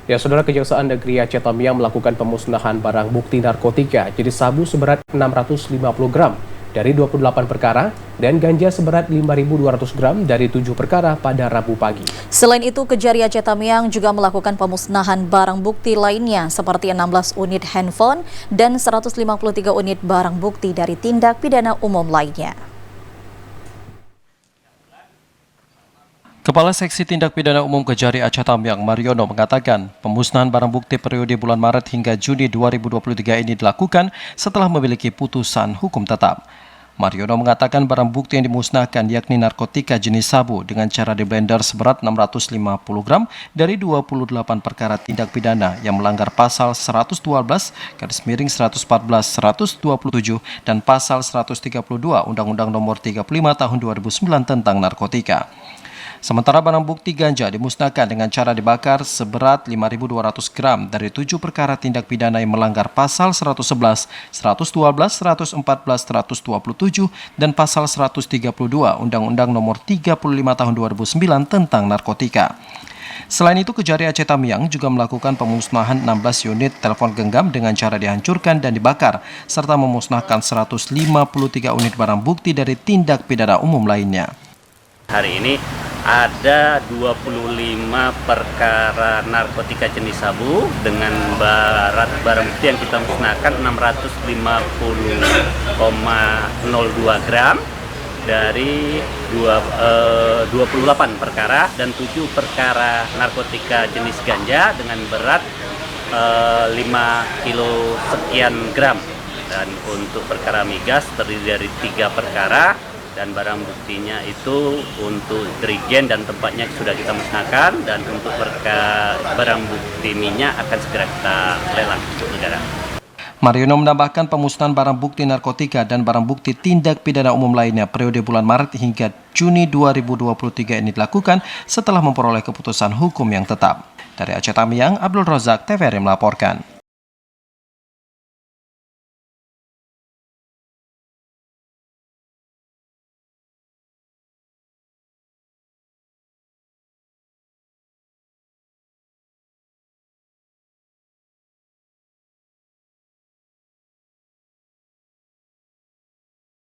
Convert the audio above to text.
Ya, Saudara, Kejaksaan Negeri Aceh Tamiang melakukan pemusnahan barang bukti narkotika jenis sabu seberat 650 gram dari 28 perkara dan ganja seberat 5.200 gram dari 7 perkara pada Rabu pagi. Selain itu, Kejari Aceh Tamiang juga melakukan pemusnahan barang bukti lainnya seperti 16 unit handphone dan 153 unit barang bukti dari tindak pidana umum lainnya. Kepala Seksi Tindak Pidana Umum Kejari Aceh Tamiang, Mariono, mengatakan pemusnahan barang bukti periode bulan Maret hingga Juni 2023 ini dilakukan setelah memiliki putusan hukum tetap. Mariono mengatakan barang bukti yang dimusnahkan yakni narkotika jenis sabu dengan cara diblender seberat 650 gram dari 28 perkara tindak pidana yang melanggar pasal 112/114 127 dan pasal 132 Undang-Undang Nomor 35 Tahun 2009 tentang narkotika. Sementara barang bukti ganja dimusnahkan dengan cara dibakar seberat 5.200 gram dari 7 perkara tindak pidana yang melanggar pasal 111, 112, 114, 127, dan pasal 132 Undang-Undang Nomor 35 Tahun 2009 tentang narkotika. Selain itu, Kejari Aceh Tamiang juga melakukan pemusnahan 16 unit telepon genggam dengan cara dihancurkan dan dibakar, serta memusnahkan 153 unit barang bukti dari tindak pidana umum lainnya. Hari ini ada 25 perkara narkotika jenis sabu dengan barang bukti yang kita musnahkan 650,02 gram dari 28 perkara dan 7 perkara narkotika jenis ganja dengan berat 5 kilo sekian gram. Dan untuk perkara migas terdiri dari 3 perkara. Dan barang buktinya itu untuk dirigen dan tempatnya sudah kita musnahkan, dan untuk barang bukti minyak akan segera kita lelang untuk negara. Mariono menambahkan pemusnahan barang bukti narkotika dan barang bukti tindak pidana umum lainnya periode bulan Maret hingga Juni 2023 ini dilakukan setelah memperoleh keputusan hukum yang tetap. Dari Aceh Tamiang, Abdul Rozak, TVRI melaporkan.